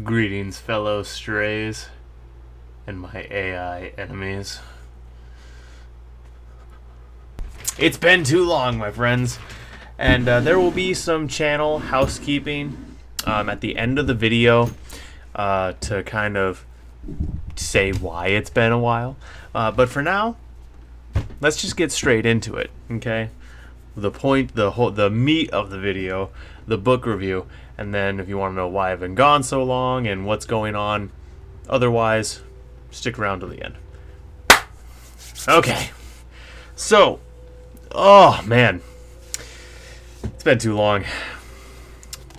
Greetings, fellow strays and my AI enemies. It's been too long, my friends, and there will be some channel housekeeping at the end of the video to kind of say why it's been a while. But for now, let's just get straight into it, okay? The meat of the video, the book review, and then if you want to know why I've been gone so long and what's going on, otherwise, stick around to the end. Okay, so, oh man, it's been too long.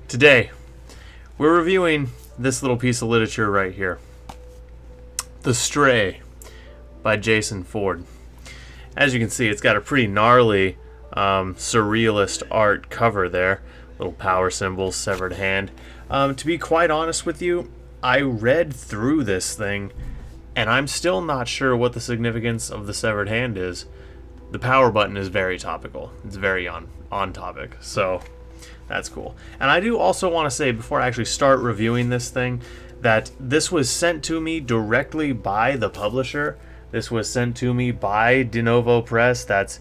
Today, we're reviewing this little piece of literature right here, The Stray by Jason Ford. As you can see, it's got a pretty gnarly surrealist art cover there. Little power symbols, severed hand. To be quite honest with you, I read through this thing and I'm still not sure what the significance of the severed hand is. The power button is very topical. It's very on topic. So that's cool. And I do also want to say, before I actually start reviewing this thing, that this was sent to me directly by the publisher. This was sent to me by De Novo Press. That's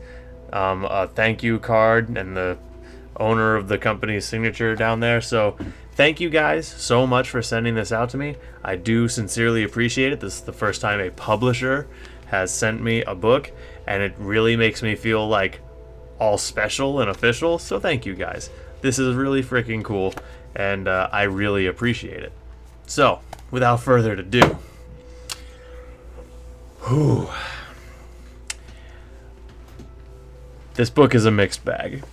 a thank you card and the owner of the company's signature down there. So thank you guys so much for sending this out to me. I do sincerely appreciate it. This is the first time a publisher has sent me a book, and it really makes me feel like all special and official. So thank you guys. This is really freaking cool, and I really appreciate it. So without further ado, this book is a mixed bag.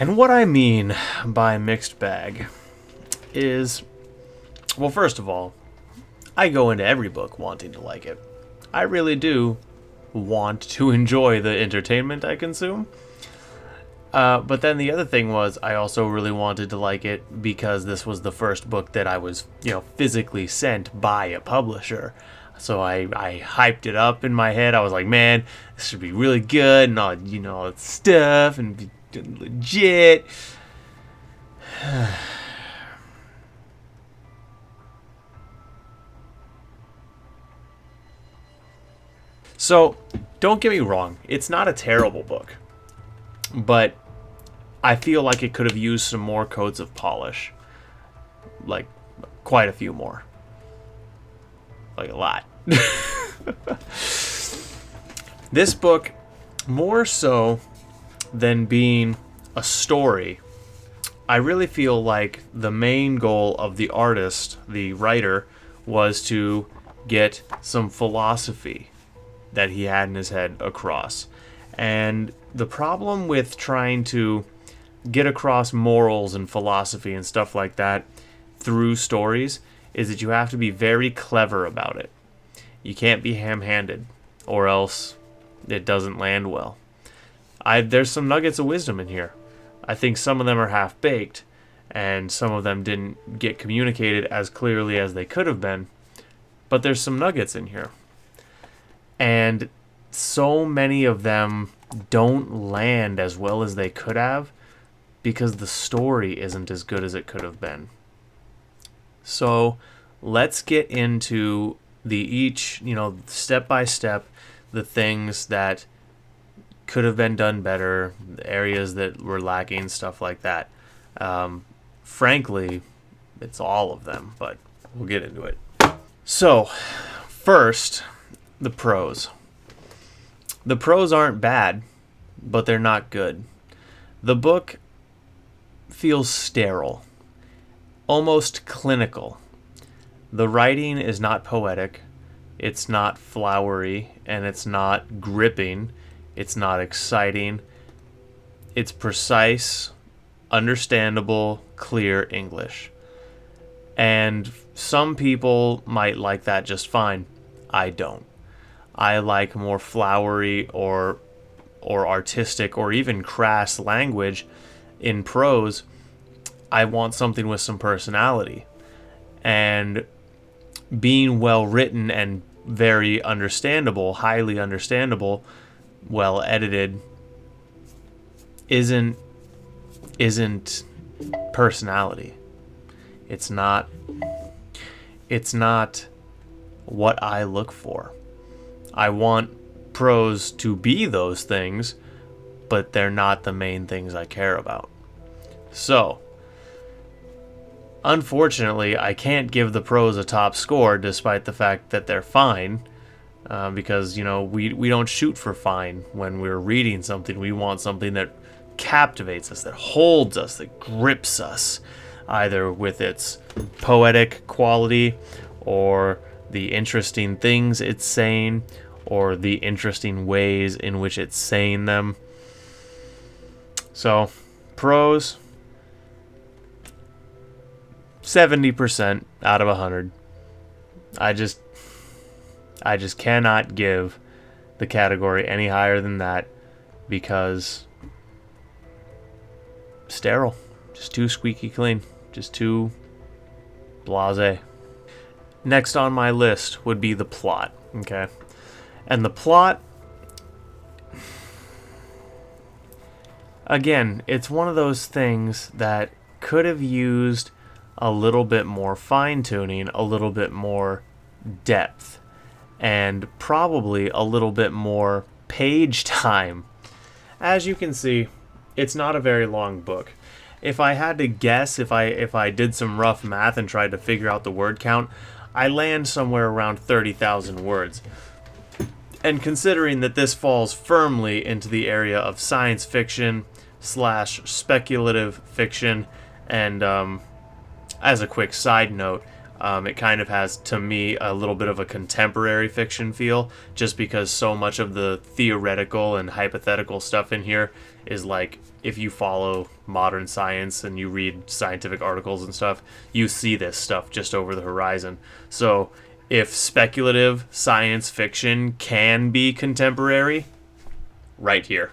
And what I mean by mixed bag is, well, first of all, I go into every book wanting to like it. I really do want to enjoy the entertainment I consume. But then the other thing was, I also really wanted to like it because this was the first book that I was, physically sent by a publisher. So I hyped it up in my head. I was like, man, this should be really good and all, all that stuff and be legit. So, don't get me wrong, it's not a terrible book, but I feel like it could have used some more coats of polish. Like, quite a few more. Like, a lot. This book, more so than being a story, I really feel like the main goal of the artist, the writer, was to get some philosophy that he had in his head across. And the problem with trying to get across morals and philosophy and stuff like that through stories is that you have to be very clever about it. You can't be ham-handed, or else it doesn't land well. There's some nuggets of wisdom in here. I think some of them are half-baked, and some of them didn't get communicated as clearly as they could have been, but there's some nuggets in here. And so many of them don't land as well as they could have because the story isn't as good as it could have been. So let's get into step by step, the things that could have been done better, the areas that were lacking, stuff like that. Frankly, it's all of them, but we'll get into it. So, first, the prose. The prose aren't bad, but they're not good. The book feels sterile, almost clinical. The writing is not poetic, it's not flowery, and it's not gripping, it's not exciting. It's precise, understandable, clear English. And some people might like that just fine. I don't. I like more flowery or artistic or even crass language in prose. I want something with some personality. And being well written and very understandable, highly understandable, well edited, isn't personality. It's not what I look for. I want prose to be those things, but they're not the main things I care about. So, unfortunately, I can't give the prose a top score despite the fact that they're fine, because, we don't shoot for fine when we're reading something. We want something that captivates us, that holds us, that grips us, either with its poetic quality or the interesting things it's saying or the interesting ways in which it's saying them. So, prose, 70% out of 100. I just cannot give the category any higher than that because sterile. Just too squeaky clean. Just too blasé. Next on my list would be the plot, okay? And the plot, again, it's one of those things that could have used a little bit more fine-tuning, a little bit more depth, and probably a little bit more page time. As you can see, it's not a very long book. If I had to guess, if I did some rough math and tried to figure out the word count, I land somewhere around 30,000 words. And considering that this falls firmly into the area of science fiction / speculative fiction, and as a quick side note, it kind of has, to me, a little bit of a contemporary fiction feel, just because so much of the theoretical and hypothetical stuff in here is like, if you follow modern science and you read scientific articles and stuff, you see this stuff just over the horizon. So if speculative science fiction can be contemporary, right here.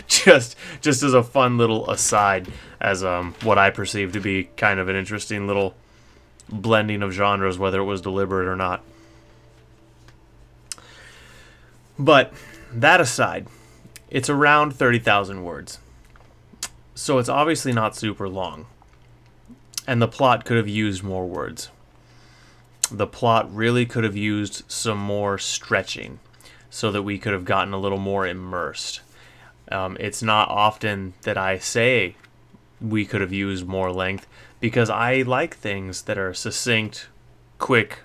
just as a fun little aside, as what I perceive to be kind of an interesting little blending of genres, whether it was deliberate or not. But that aside, it's around 30,000 words. So it's obviously not super long. And the plot could have used more words. The plot really could have used some more stretching so that we could have gotten a little more immersed. It's not often that I say we could have used more length, because I like things that are succinct, quick.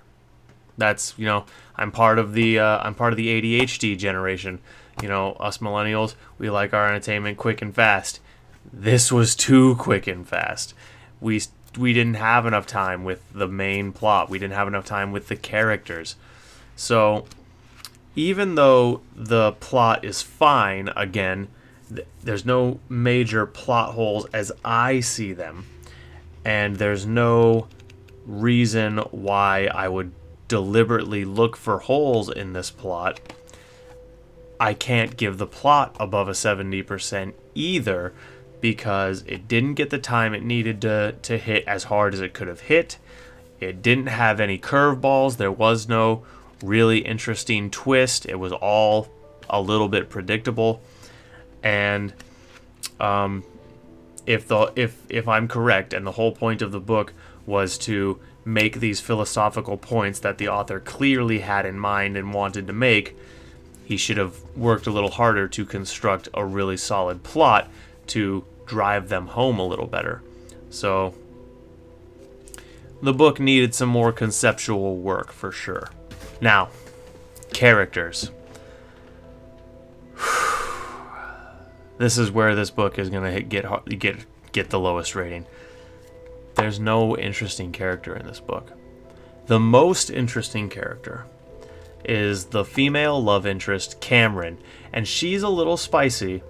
That's, I'm part of the ADHD generation. Us millennials, we like our entertainment quick and fast. This was too quick and fast. We didn't have enough time with the main plot. We didn't have enough time with the characters. So even though the plot is fine, again, there's no major plot holes as I see them. And there's no reason why I would deliberately look for holes in this plot. I can't give the plot above a 70% either, because it didn't get the time it needed to hit as hard as it could have hit. It didn't have any curveballs. There was no really interesting twist. It was all a little bit predictable. And if I'm correct, and the whole point of the book was to make these philosophical points that the author clearly had in mind and wanted to make, he should have worked a little harder to construct a really solid plot to drive them home a little better. So the book needed some more conceptual work for sure. Now, characters. This is where this book is going to get the lowest rating. There's no interesting character in this book. The most interesting character is the female love interest, Cameron, and she's a little spicy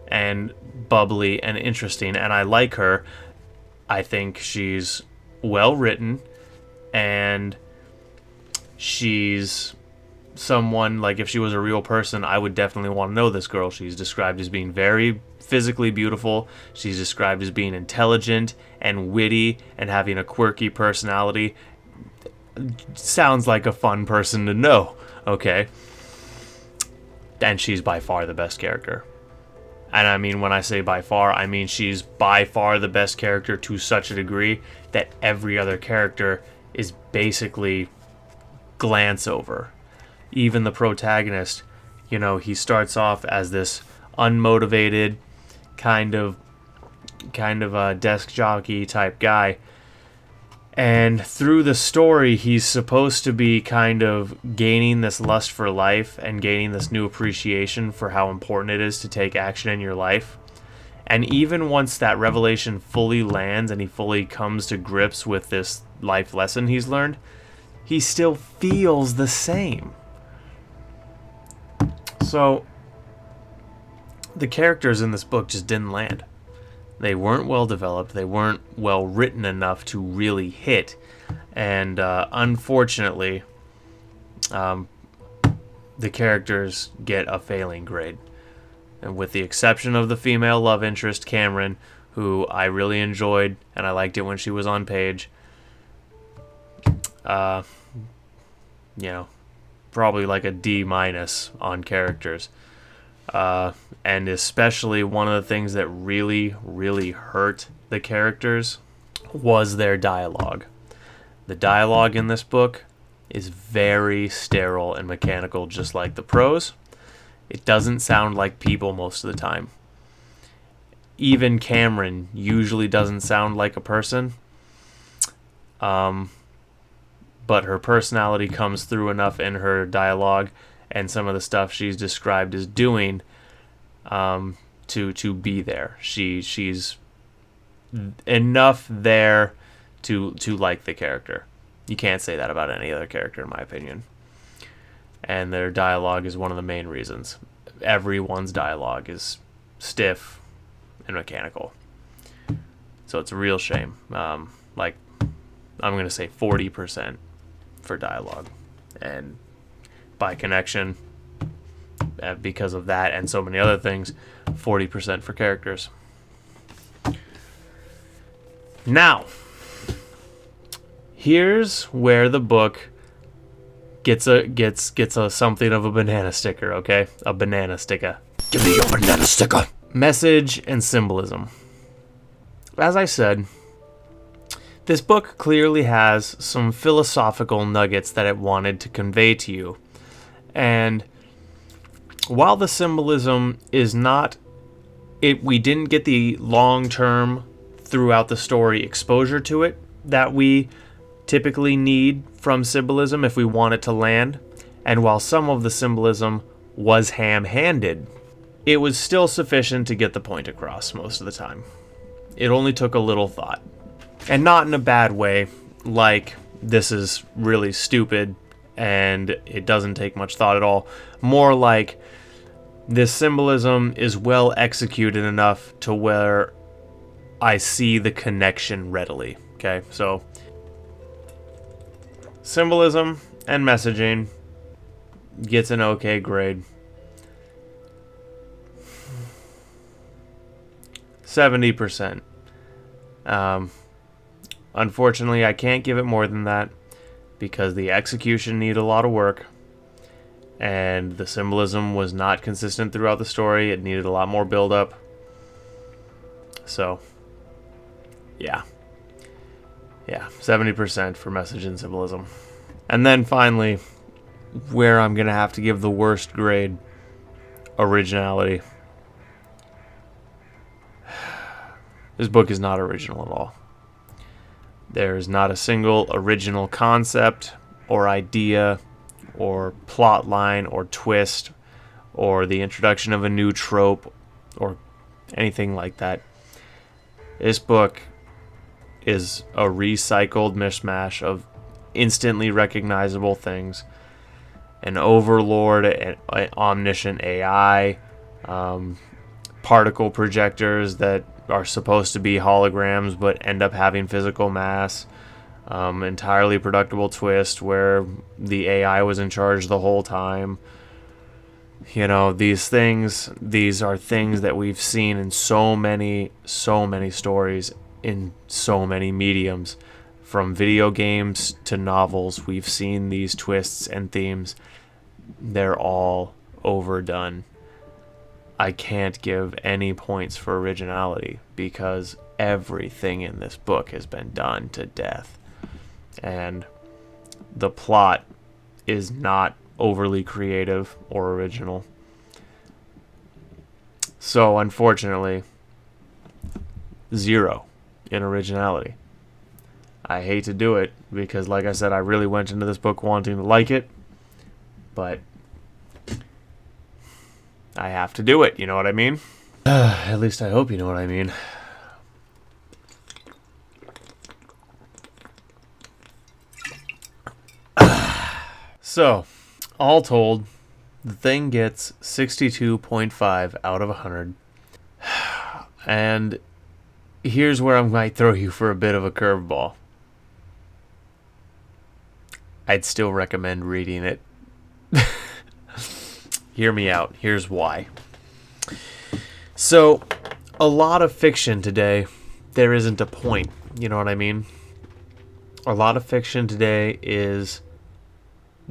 and bubbly and interesting, and I like her. I think she's well written, and she's someone, like, if she was a real person, I would definitely want to know this girl. She's described as being very physically beautiful. She's described as being intelligent and witty and having a quirky personality. Sounds like a fun person to know, okay? And she's by far the best character. And I mean, when I say by far, I mean she's by far the best character to such a degree that every other character is basically glance over. Even the protagonist, he starts off as this unmotivated kind of a desk jockey type guy, and through the story he's supposed to be kind of gaining this lust for life and gaining this new appreciation for how important it is to take action in your life. And even once that revelation fully lands and he fully comes to grips with this life lesson he's learned, he still feels the same. So the characters in this book just didn't land. They weren't well developed. They weren't well written enough to really hit. And unfortunately, the characters get a failing grade. And with the exception of the female love interest, Cameron, who I really enjoyed, and I liked it when she was on page, probably like a D- on characters. And especially one of the things that really, really hurt the characters was their dialogue. The dialogue in this book is very sterile and mechanical, just like the prose. It doesn't sound like people most of the time. Even Cameron usually doesn't sound like a person. But her personality comes through enough in her dialogue and some of the stuff she's described as doing to be there. She's enough there to like the character. You can't say that about any other character, in my opinion. And their dialogue is one of the main reasons. Everyone's dialogue is stiff and mechanical. So it's a real shame. I'm going to say 40% for dialogue. And by connection, because of that and so many other things, 40% for characters. Now, here's where the book gets a something of a banana sticker, okay? A banana sticker. Give me your banana sticker. Message and symbolism. As I said, this book clearly has some philosophical nuggets that it wanted to convey to you. And while the symbolism is not we didn't get the long-term throughout the story exposure to it that we typically need from symbolism if we want it to land, and while some of the symbolism was ham-handed, it was still sufficient to get the point across most of the time. It only took a little thought. And not in a bad way, like this is really stupid and it doesn't take much thought at all. More like this symbolism is well executed enough to where I see the connection readily. Okay, so symbolism and messaging gets an okay grade. 70%. Unfortunately, I can't give it more than that because the execution needed a lot of work and the symbolism was not consistent throughout the story. It needed a lot more build-up. So, yeah, 70% for message and symbolism. And then finally, where I'm going to have to give the worst grade, originality. This book is not original at all. There's not a single original concept or idea or plot line or twist or the introduction of a new trope or anything like that. This book is a recycled mishmash of instantly recognizable things. An overlord, an omniscient AI, particle projectors that are supposed to be holograms but end up having physical mass, entirely predictable twist where the AI was in charge the whole time. These are things that we've seen in so many stories in so many mediums. From video games to novels, we've seen these twists and themes. They're all overdone. I can't give any points for originality because everything in this book has been done to death. And the plot is not overly creative or original. So, unfortunately, 0 in originality. I hate to do it because, like I said, I really went into this book wanting to like it, but I have to do it, you know what I mean? At least I hope you know what I mean. So, all told, the thing gets 62.5 out of 100. And here's where I might throw you for a bit of a curveball. I'd still recommend reading it. Hear me out. Here's why. So, a lot of fiction today, there isn't a point. You know what I mean? A lot of fiction today is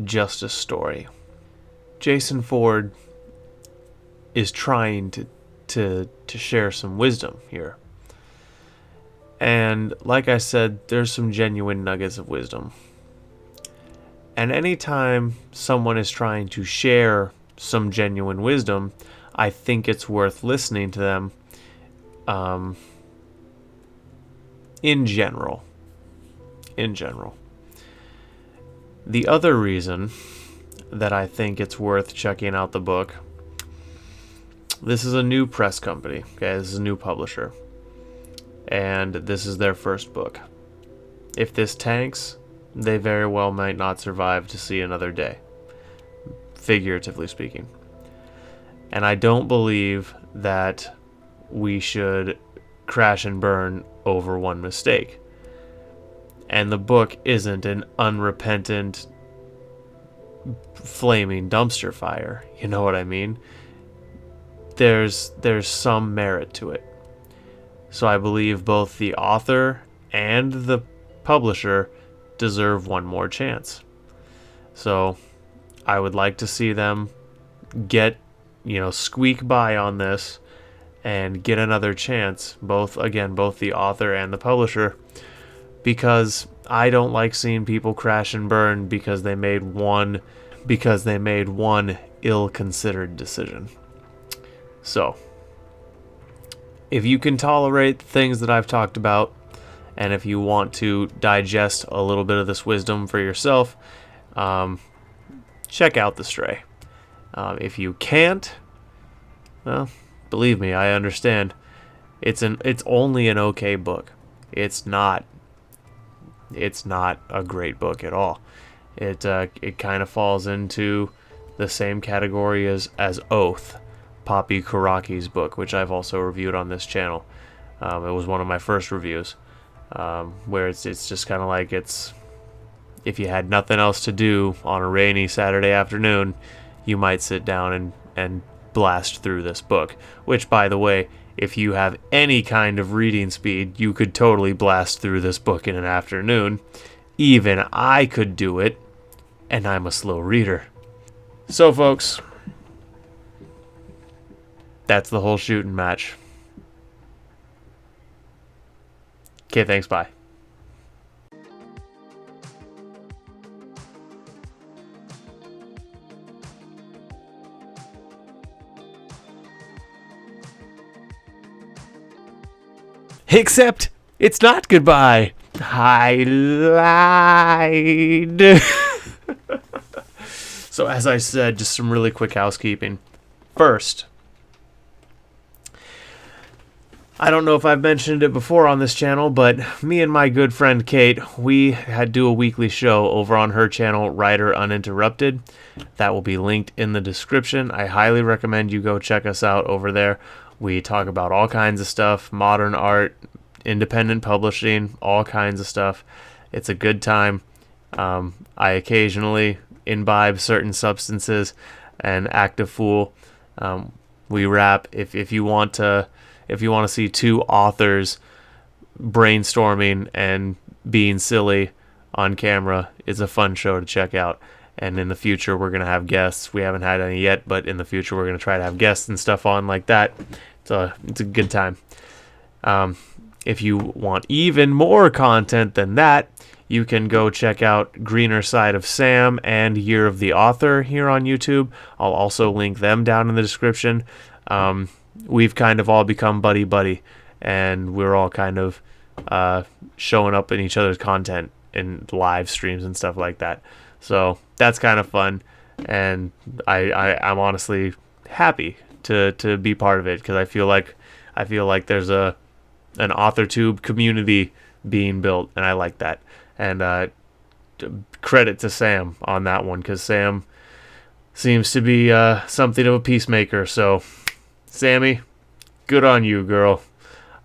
just a story. Jason Ford is trying to share some wisdom here. And like I said, there's some genuine nuggets of wisdom. And anytime someone is trying to share some genuine wisdom, I think it's worth listening to them in general. The other reason that I think it's worth checking out the book, this is a new press company, okay? This is a new publisher. And this is their first book. If this tanks, they very well might not survive to see another day, figuratively speaking. And I don't believe that we should crash and burn over one mistake. And the book isn't an unrepentant, flaming dumpster fire. You know what I mean? There's some merit to it. So I believe both the author and the publisher deserve one more chance. So I would like to see them get, squeak by on this and get another chance, both the author and the publisher, because I don't like seeing people crash and burn because they made one ill-considered decision. So, if you can tolerate things that I've talked about, and if you want to digest a little bit of this wisdom for yourself, check out The Stray. If you can't, well, believe me, I understand. It's only an okay book. It's not a great book at all. It kind of falls into the same category as Oath, Poppy Karaki's book, which I've also reviewed on this channel. It was one of my first reviews, where it's just kind of like, it's, if you had nothing else to do on a rainy Saturday afternoon, you might sit down and blast through this book. Which, by the way, if you have any kind of reading speed, you could totally blast through this book in an afternoon. Even I could do it, and I'm a slow reader. So, folks, that's the whole shooting match. Okay, thanks, bye. Except, it's not goodbye. I lied. So, as I said, just some really quick housekeeping. First, I don't know if I've mentioned it before on this channel, but me and my good friend Cait, we do a weekly show over on her channel, Writer Uninterrupted. That will be linked in the description. I highly recommend you go check us out over there. We talk about all kinds of stuff, modern art, independent publishing, all kinds of stuff. It's a good time. I occasionally imbibe certain substances and act a fool. We rap. If you want to see two authors brainstorming and being silly on camera, it's a fun show to check out. And in the future, we're going to have guests. We haven't had any yet, but in the future, we're going to try to have guests and stuff on like that. It's a good time. If you want even more content than that, you can go check out Greener Side of Sam and Year of the Author here on YouTube. I'll also link them down in the description. We've kind of all become buddy-buddy, and we're all kind of showing up in each other's content in live streams and stuff like that. So that's kind of fun, and I'm honestly happy to be part of it, because I feel like there's an AuthorTube community being built, and I like that. And credit to Sam on that one, because Sam seems to be something of a peacemaker. So, Sammy, good on you, girl.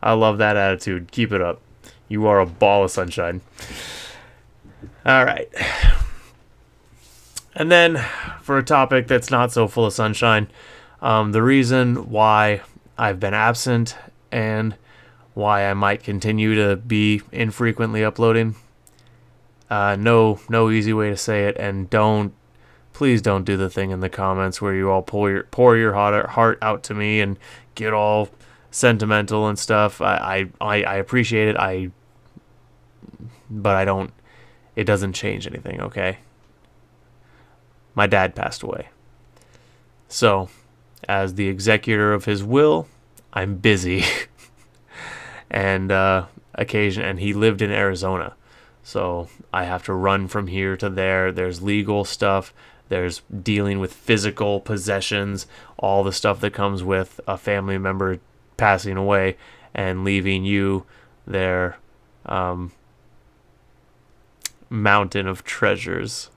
I love that attitude. Keep it up. You are a ball of sunshine. All right. And then, for a topic that's not so full of sunshine, the reason why I've been absent and why I might continue to be infrequently uploading. No easy way to say it, and please don't do the thing in the comments where you all pour your heart out to me and get all sentimental and stuff. I appreciate it. But I don't. It doesn't change anything. Okay. My dad passed away, so as the executor of his will, I'm busy. And and he lived in Arizona, so I have to run from here to there. There's legal stuff, there's dealing with physical possessions, all the stuff that comes with a family member passing away and leaving you their mountain of treasures.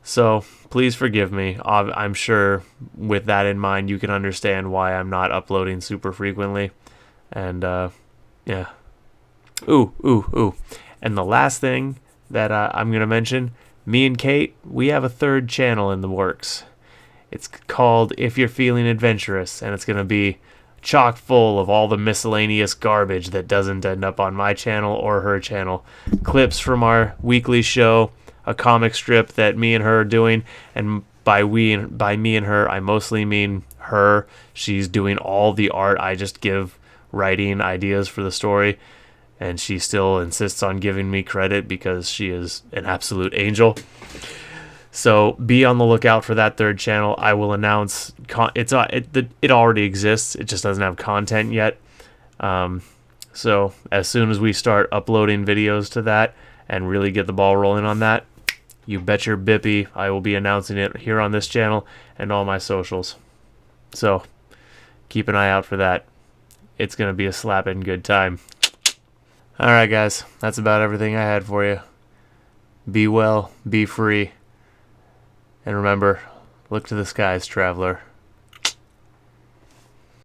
So please forgive me. I'm sure with that in mind, you can understand why I'm not uploading super frequently. And, yeah. Ooh. And the last thing that I'm going to mention, me and Cait, we have a third channel in the works. It's called If You're Feeling Adventurous, and it's going to be chock full of all the miscellaneous garbage that doesn't end up on my channel or her channel. Clips from our weekly show, a comic strip that me and her are doing, and by me and her, I mostly mean her. She's doing all the art. I just give writing ideas for the story, and she still insists on giving me credit because she is an absolute angel. So be on the lookout for that third channel. I will announce it already exists. It just doesn't have content yet. So as soon as we start uploading videos to that and really get the ball rolling on that, you bet your bippy I will be announcing it here on this channel and all my socials. So keep an eye out for that. It's going to be a slapping good time. Alright guys, that's about everything I had for you. Be well, be free, and remember, look to the skies, traveler.